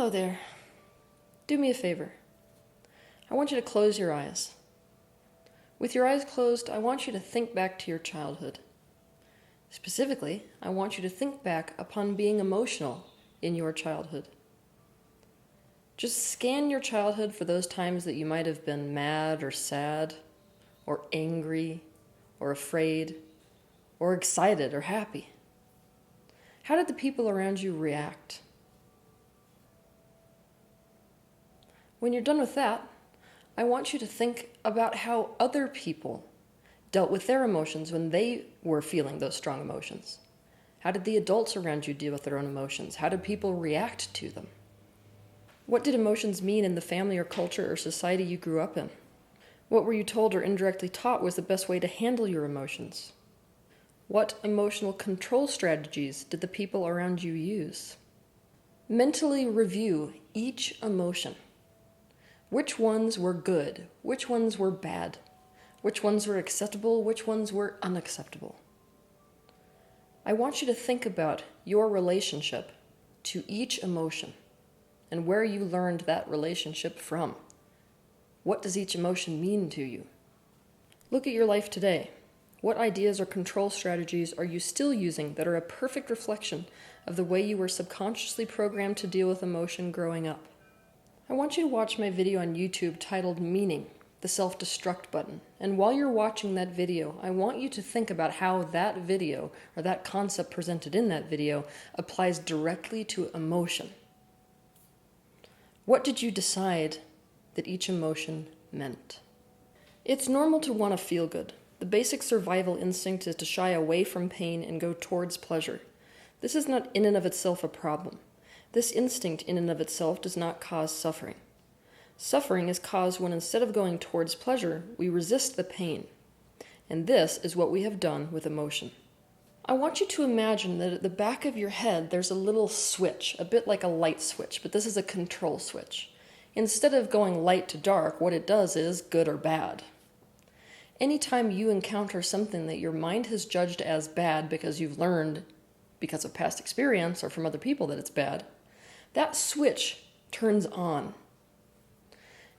Hello there. Do me a favor. I want you to close your eyes. With your eyes closed, I want you to think back to your childhood. Specifically, I want you to think back upon being emotional in your childhood. Just scan your childhood for those times that you might have been mad or sad, or angry, or afraid, or excited or happy. How did the people around you react? When you're done with that, I want you to think about how other people dealt with their emotions when they were feeling those strong emotions. How did the adults around you deal with their own emotions? How did people react to them? What did emotions mean in the family or culture or society you grew up in? What were you told or indirectly taught was the best way to handle your emotions? What emotional control strategies did the people around you use? Mentally review each emotion. Which ones were good? Which ones were bad? Which ones were acceptable? Which ones were unacceptable? I want you to think about your relationship to each emotion and where you learned that relationship from. What does each emotion mean to you? Look at your life today. What ideas or control strategies are you still using that are a perfect reflection of the way you were subconsciously programmed to deal with emotion growing up? I want you to watch my video on YouTube titled Meaning, the Self-Destruct button. And while you're watching that video, I want you to think about how that video, or that concept presented in that video, applies directly to emotion. What did you decide that each emotion meant? It's normal to want to feel good. The basic survival instinct is to shy away from pain and go towards pleasure. This is not in and of itself a problem. This instinct in and of itself does not cause suffering. Suffering is caused when instead of going towards pleasure, we resist the pain. And this is what we have done with emotion. I want you to imagine that at the back of your head there's a little switch, a bit like a light switch, but this is a control switch. Instead of going light to dark, what it does is good or bad. Anytime you encounter something that your mind has judged as bad because you've learned, because of past experience or from other people, that it's bad, that switch turns on.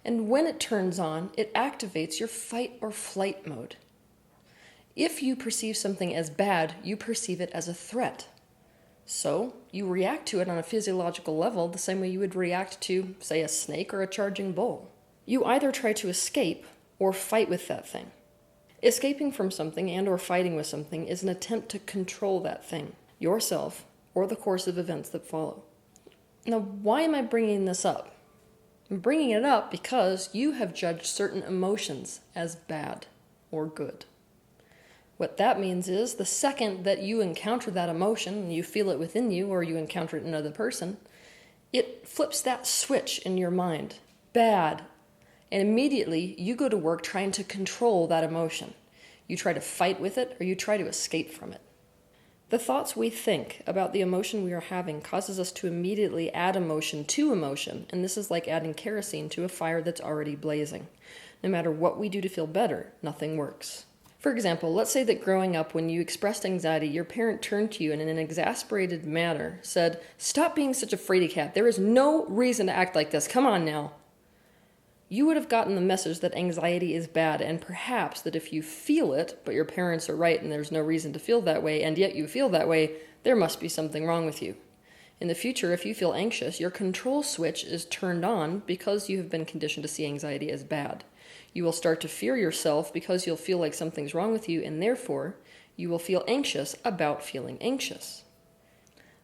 And when it turns on, it activates your fight or flight mode. If you perceive something as bad, you perceive it as a threat. So you react to it on a physiological level the same way you would react to, say, a snake or a charging bull. You either try to escape or fight with that thing. Escaping from something and or fighting with something is an attempt to control that thing, yourself, or the course of events that follow. Now, why am I bringing this up? I'm bringing it up because you have judged certain emotions as bad or good. What that means is the second that you encounter that emotion, and you feel it within you, or you encounter it in another person, it flips that switch in your mind. Bad. And immediately you go to work trying to control that emotion. You try to fight with it, or you try to escape from it. The thoughts we think about the emotion we are having causes us to immediately add emotion to emotion, and this is like adding kerosene to a fire that's already blazing. No matter what we do to feel better, nothing works. For example, let's say that growing up, when you expressed anxiety, your parent turned to you and in an exasperated manner said, "Stop being such a fraidy cat. There is no reason to act like this. Come on now." You would have gotten the message that anxiety is bad, and perhaps that if you feel it, but your parents are right and there's no reason to feel that way, and yet you feel that way, there must be something wrong with you. In the future, if you feel anxious, your control switch is turned on because you have been conditioned to see anxiety as bad. You will start to fear yourself because you'll feel like something's wrong with you, and therefore, you will feel anxious about feeling anxious.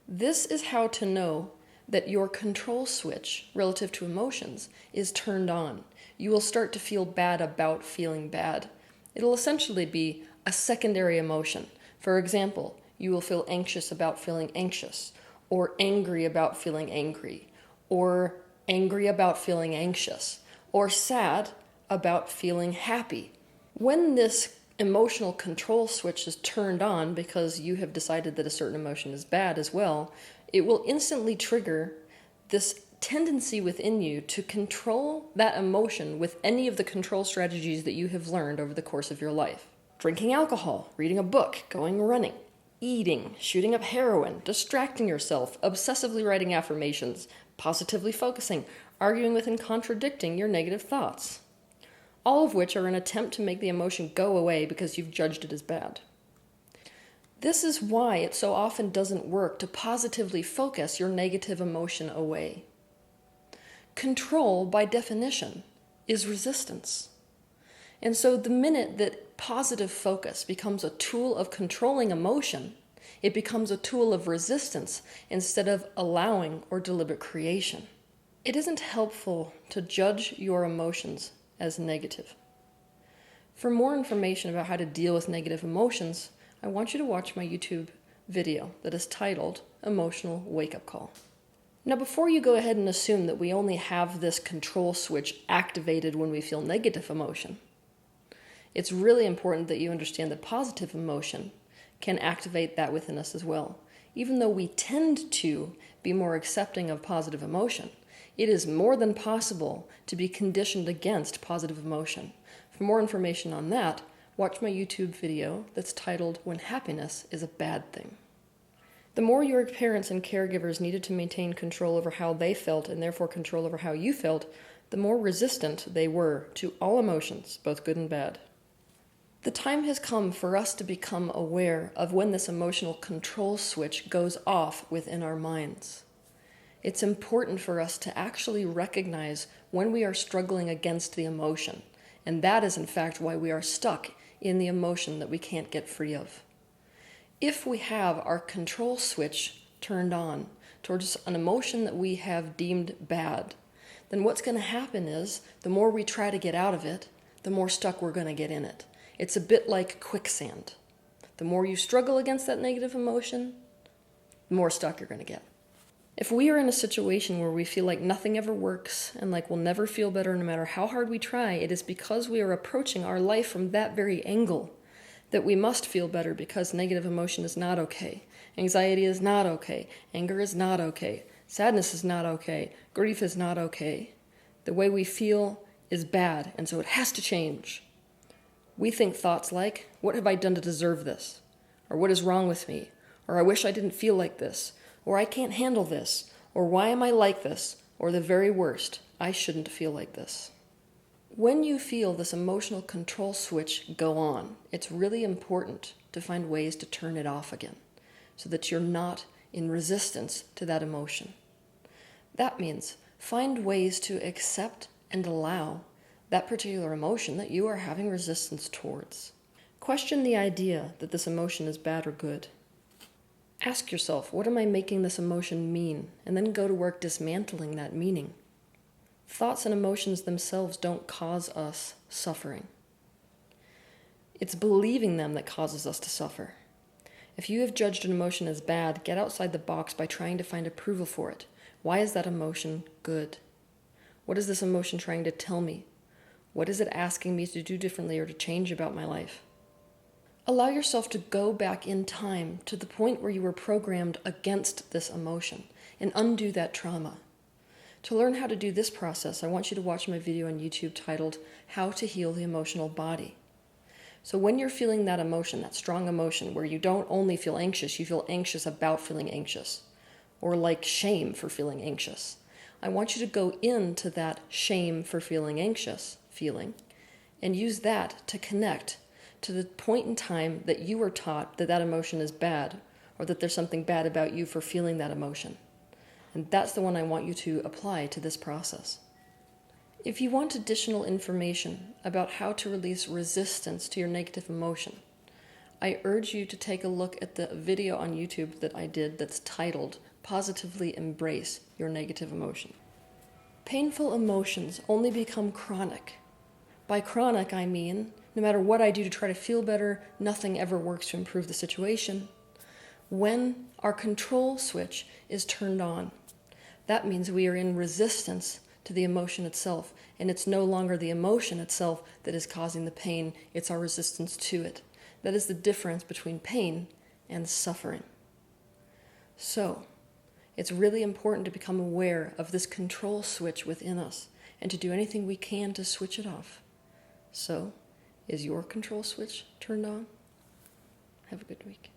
This is how to know that your control switch relative to emotions is turned on. You will start to feel bad about feeling bad. It'll essentially be a secondary emotion. For example, you will feel anxious about feeling anxious, or angry about feeling angry, or angry about feeling anxious, or sad about feeling happy. When this emotional control switch is turned on because you have decided that a certain emotion is bad as well, it will instantly trigger this tendency within you to control that emotion with any of the control strategies that you have learned over the course of your life. Drinking alcohol, reading a book, going running. eating, shooting up heroin, distracting yourself, obsessively writing affirmations, positively focusing, arguing with and contradicting your negative thoughts. All of which are an attempt to make the emotion go away because you've judged it as bad. This is why it so often doesn't work to positively focus your negative emotion away. Control, by definition, is resistance. And so the minute that positive focus becomes a tool of controlling emotion, it becomes a tool of resistance instead of allowing or deliberate creation. It isn't helpful to judge your emotions as negative. For more information about how to deal with negative emotions, I want you to watch my YouTube video that is titled Emotional Wake-Up Call. Now, before you go ahead and assume that we only have this control switch activated when we feel negative emotion, it's really important that you understand that positive emotion can activate that within us as well. Even though we tend to be more accepting of positive emotion, it is more than possible to be conditioned against positive emotion. For more information on that, watch my YouTube video that's titled When Happiness is a Bad Thing. The more your parents and caregivers needed to maintain control over how they felt and therefore control over how you felt, the more resistant they were to all emotions, both good and bad. The time has come for us to become aware of when this emotional control switch goes off within our minds. It's important for us to actually recognize when we are struggling against the emotion, and that is in fact why we are stuck in the emotion that we can't get free of. If we have our control switch turned on towards an emotion that we have deemed bad, then what's going to happen is the more we try to get out of it, the more stuck we're going to get in it. It's a bit like quicksand. The more you struggle against that negative emotion, the more stuck you're going to get. If we are in a situation where we feel like nothing ever works and like we'll never feel better no matter how hard we try, it is because we are approaching our life from that very angle that we must feel better because negative emotion is not okay. Anxiety is not okay. Anger is not okay. Sadness is not okay. Grief is not okay. The way we feel is bad, and so it has to change. We think thoughts like, what have I done to deserve this? Or what is wrong with me? Or I wish I didn't feel like this. Or I can't handle this. Or why am I like this? Or the very worst, I shouldn't feel like this. When you feel this emotional control switch go on, it's really important to find ways to turn it off again so that you're not in resistance to that emotion. That means find ways to accept and allow that particular emotion that you are having resistance towards. Question the idea that this emotion is bad or good. Ask yourself, what am I making this emotion mean? And then go to work dismantling that meaning. Thoughts and emotions themselves don't cause us suffering. It's believing them that causes us to suffer. If you have judged an emotion as bad, get outside the box by trying to find approval for it. Why is that emotion good? What is this emotion trying to tell me? What is it asking me to do differently or to change about my life? Allow yourself to go back in time to the point where you were programmed against this emotion and undo that trauma. To learn how to do this process, I want you to watch my video on YouTube titled How to Heal the Emotional Body. So when you're feeling that emotion, that strong emotion, where you don't only feel anxious, you feel anxious about feeling anxious, or like shame for feeling anxious, I want you to go into that shame for feeling anxious feeling and use that to connect to the point in time that you were taught that that emotion is bad or that there's something bad about you for feeling that emotion. And that's the one I want you to apply to this process. If you want additional information about how to release resistance to your negative emotion, I urge you to take a look at the video on YouTube that I did that's titled Positively Embrace Your Negative Emotion. Painful emotions only become chronic. By chronic, I mean, no matter what I do to try to feel better, nothing ever works to improve the situation. When our control switch is turned on, that means we are in resistance to the emotion itself, and it's no longer the emotion itself that is causing the pain, it's our resistance to it. That is the difference between pain and suffering. So, it's really important to become aware of this control switch within us and to do anything we can to switch it off. So, is your control switch turned on? Have a good week.